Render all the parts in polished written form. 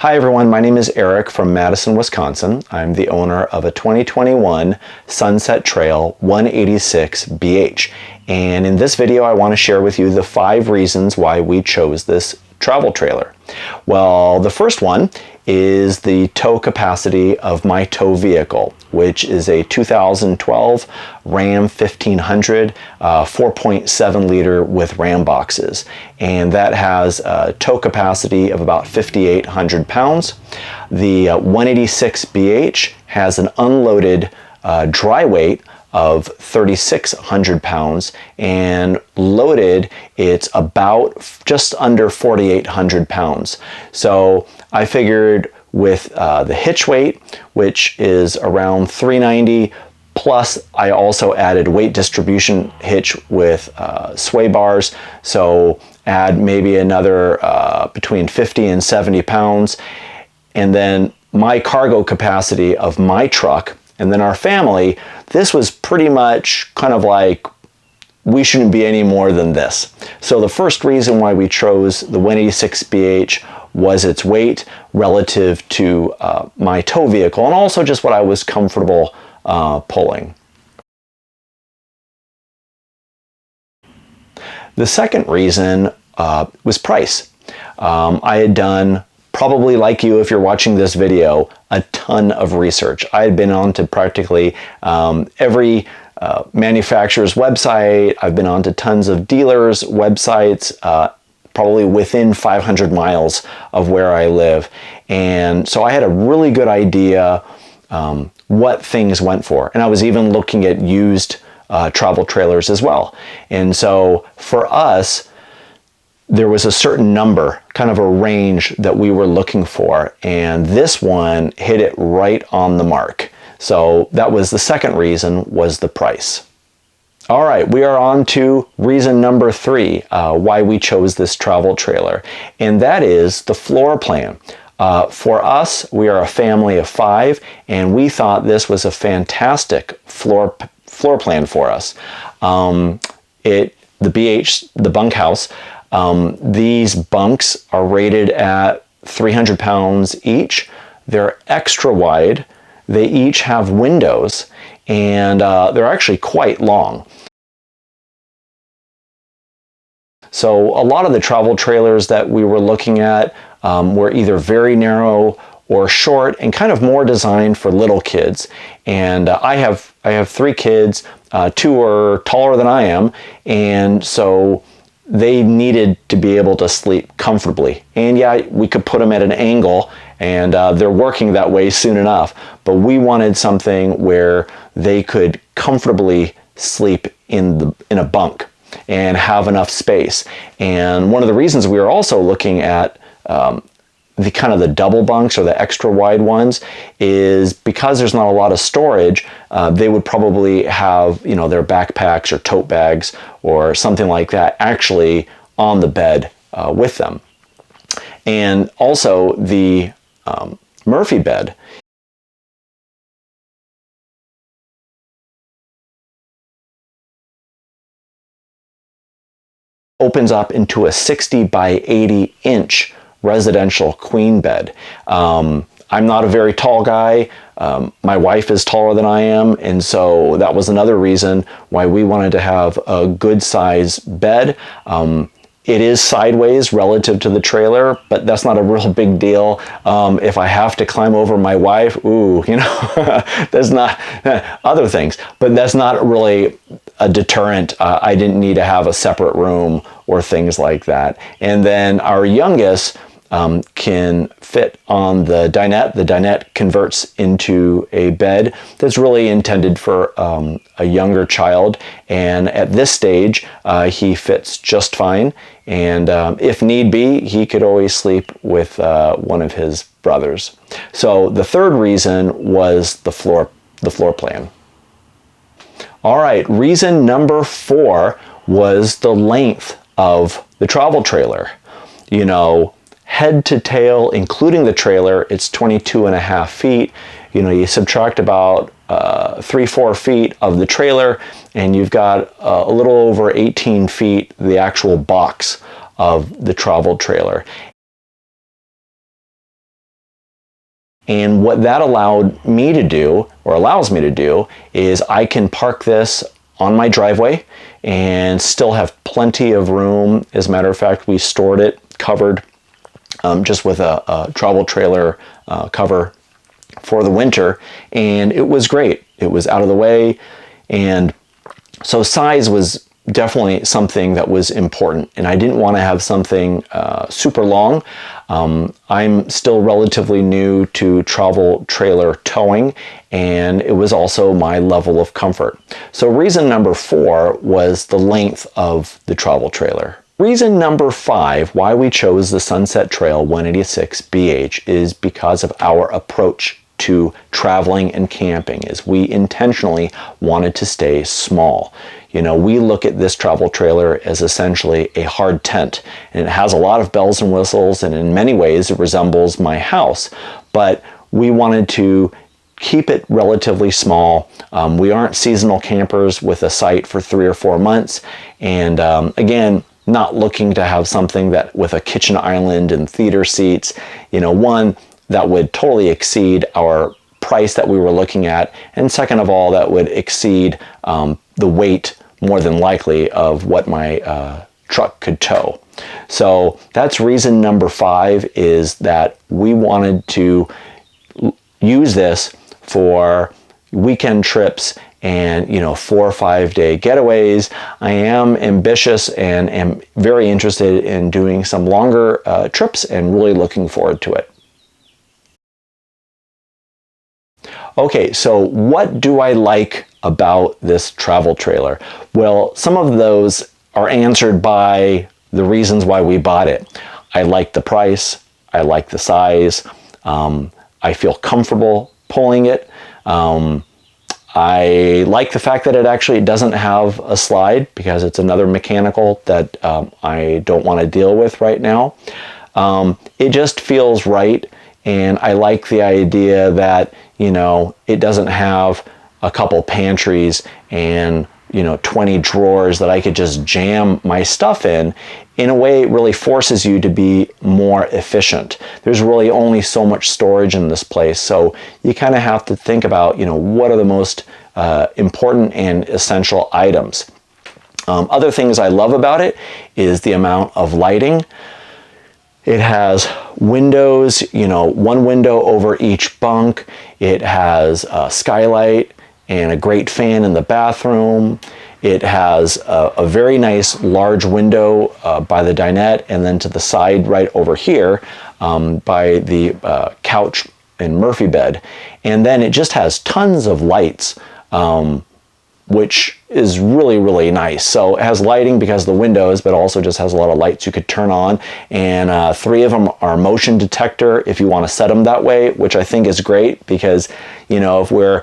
Hi everyone, my name is Eric from Madison, Wisconsin. I'm the owner of a 2021 Sunset Trail 186 BH. And in this video, I want to share with you the 5 reasons why we chose this travel trailer. Well, the first one is the tow capacity of my tow vehicle, which is a 2012 Ram 1500 4.7 liter with Ram boxes, and that has a tow capacity of about 5,800 pounds. The 186 BH has an unloaded dry weight of 3,600 pounds, and loaded it's about just under 4,800 pounds. So I figured with the hitch weight, which is around 390, plus I also added weight distribution hitch with sway bars, so add maybe another between 50 and 70 pounds, and then my cargo capacity of my truck, and then our family, this was pretty much kind of like, we shouldn't be any more than this. So the first reason why we chose the 186 BH was its weight relative to my tow vehicle, and also just what I was comfortable pulling. The second reason was price. I had done, probably like you if you're watching this video, a ton of research. I had been on to practically every manufacturer's website. I've been on to tons of dealers' websites, probably within 500 miles of where I live. And so I had a really good idea what things went for. And I was even looking at used travel trailers as well. And so for us, there was a certain number, kind of a range that we were looking for, and this one hit it right on the mark. So that was the second reason, was the price. All right, we are on to reason number 3, why we chose this travel trailer, and that is the floor plan. For us, we are a family of 5, and we thought this was a fantastic floor plan for us. The BH, the bunkhouse, these bunks are rated at 300 pounds each. They're extra wide. They each have windows, and they're actually quite long. So a lot of the travel trailers that we were looking at were either very narrow or short, and kind of more designed for little kids. And I have 3 kids. 2 are taller than I am, and so they needed to be able to sleep comfortably. And yeah, we could put them at an angle, and they're working that way soon enough, but we wanted something where they could comfortably sleep in a bunk and have enough space. And one of the reasons we were also looking at the double bunks or the extra wide ones is because there's not a lot of storage. They would probably have, their backpacks or tote bags or something like that actually on the bed with them. And also the Murphy bed opens up into a 60 by 80 inch residential queen bed. I'm not a very tall guy. My wife is taller than I am, and so that was another reason why we wanted to have a good size bed. It is sideways relative to the trailer, but that's not a real big deal. If I have to climb over my wife, that's not other things, but that's not really a deterrent. I didn't need to have a separate room or things like that. And then our youngest can fit on the dinette. The dinette converts into a bed that's really intended for a younger child, and at this stage he fits just fine, and if need be, he could always sleep with one of his brothers. So the third reason was the floor plan. All right, reason number 4 was the length of the travel trailer. Head to tail, including the trailer, it's 22.5 feet. You subtract about 3-4 feet of the trailer, and you've got a little over 18 feet, the actual box of the travel trailer. And what that allowed me to do, or allows me to do, is I can park this on my driveway and still have plenty of room. As a matter of fact, we stored it covered just with a travel trailer cover for the winter, and it was great. It was out of the way, and so size was definitely something that was important, and I didn't want to have something super long. I'm still relatively new to travel trailer towing, and it was also my level of comfort. So reason number 4 was the length of the travel trailer. Reason number 5 why we chose the Sunset Trail 186 BH is because of our approach to traveling and camping. Is we intentionally wanted to stay small. You know, we look at this travel trailer as essentially a hard tent, and it has a lot of bells and whistles, and in many ways it resembles my house, but we wanted to keep it relatively small. We aren't seasonal campers with a site for 3 or 4 months, and again, not looking to have something that with a kitchen island and theater seats, you know, one that would totally exceed our price that we were looking at, and second of all, that would exceed the weight more than likely of what my truck could tow. So that's reason number 5, is that we wanted to use this for weekend trips and 4 or 5 day getaways. I am ambitious and am very interested in doing some longer trips and really looking forward to it. Okay, so what do I like about this travel trailer? Well, some of those are answered by the reasons why we bought it. I like the price, I like the size, I feel comfortable pulling it. I like the fact that it actually doesn't have a slide, because it's another mechanical that I don't want to deal with right now. It just feels right, and I like the idea that it doesn't have a couple pantries and 20 drawers that I could just jam my stuff in. In a way, it really forces you to be more efficient. There's really only so much storage in this place, so you kind of have to think about what are the most important and essential items. Other things I love about it is the amount of lighting. It has windows, one window over each bunk. It has a skylight and a great fan in the bathroom. It has a very nice large window by the dinette, and then to the side right over here by the couch and Murphy bed. And then it just has tons of lights, which is really, really nice. So it has lighting because of the windows, but also just has a lot of lights you could turn on. And 3 of them are motion detector if you want to set them that way, which I think is great, because, if we're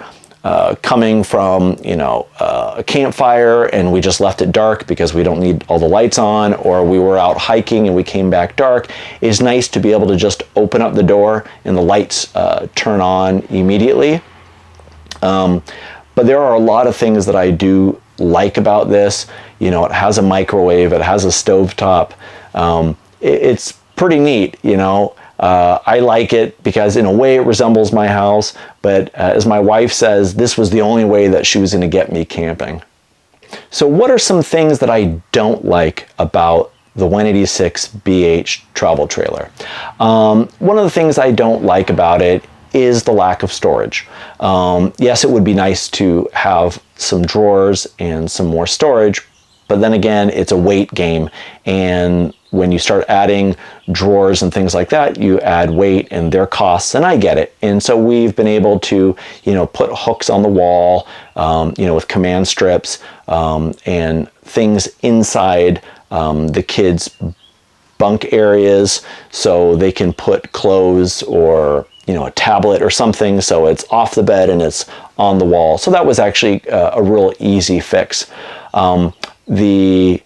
coming from, a campfire and we just left it dark because we don't need all the lights on, or we were out hiking and we came back dark, it's nice to be able to just open up the door and the lights turn on immediately. But there are a lot of things that I do like about this. It has a microwave, it has a stovetop. It's pretty neat, I like it because in a way it resembles my house, but as my wife says, this was the only way that she was going to get me camping. So what are some things that I don't like about the 186 BH travel trailer? One of the things I don't like about it is the lack of storage. Yes, it would be nice to have some drawers and some more storage, but then again, it's a weight game, and when you start adding drawers and things like that, you add weight and their costs, and I get it. And so we've been able to, put hooks on the wall, with command strips, and things inside the kids' bunk areas so they can put clothes or a tablet or something, so it's off the bed and it's on the wall. So that was actually a real easy fix. The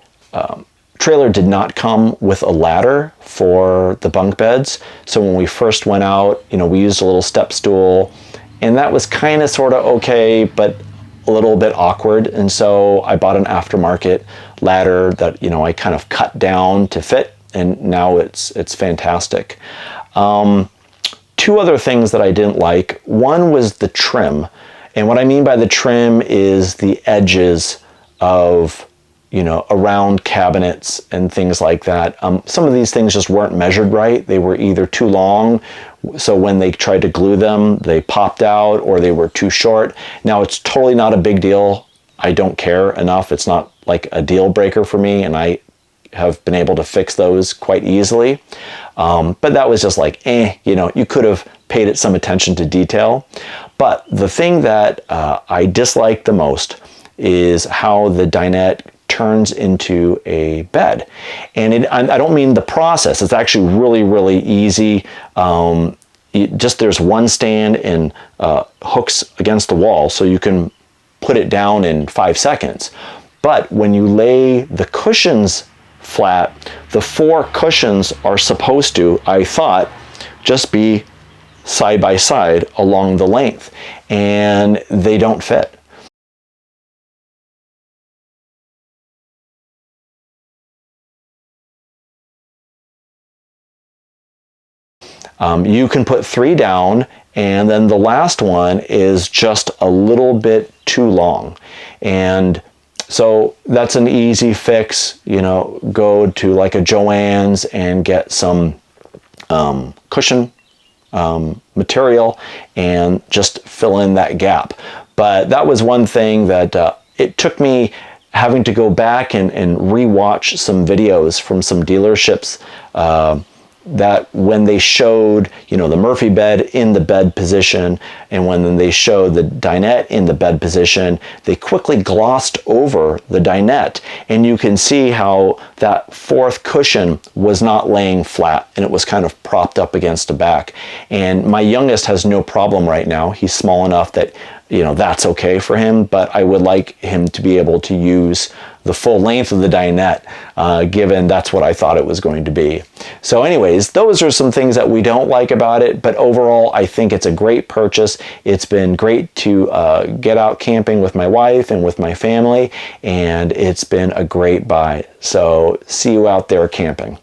trailer did not come with a ladder for the bunk beds, so when we first went out, we used a little step stool, and that was kind of sort of okay, but a little bit awkward, and so I bought an aftermarket ladder that I kind of cut down to fit, and now it's fantastic. two other things that I didn't like. One was the trim. And what I mean by the trim is the edges of, around cabinets and things like that. Some of these things just weren't measured right. They were either too long, so when they tried to glue them, they popped out, or they were too short. Now, it's totally not a big deal. I don't care enough. It's not like a deal breaker for me, and I have been able to fix those quite easily. But that was just like, you could have paid it some attention to detail. But the thing that I disliked the most is how the dinette turns into a bed. And I don't mean the process. It's actually really, really easy. There's one stand and hooks against the wall, so you can put it down in 5 seconds. But when you lay the cushions flat, the 4 cushions are supposed to, I thought, just be side by side along the length, and they don't fit. You can put 3 down, and then the last one is just a little bit too long. And so that's an easy fix. Go to like a Joann's and get some cushion material and just fill in that gap. But that was one thing that it took me having to go back and re-watch some videos from some dealerships that when they showed, the Murphy bed in the bed position, and when they showed the dinette in the bed position, they quickly glossed over the dinette, and you can see how that 4th cushion was not laying flat, and it was kind of propped up against the back. And my youngest has no problem right now. He's small enough that that's okay for him, but I would like him to be able to use the full length of the dinette, given that's what I thought it was going to be. So anyways, those are some things that we don't like about it, but overall, I think it's a great purchase. It's been great to get out camping with my wife and with my family, and it's been a great buy. So see you out there camping.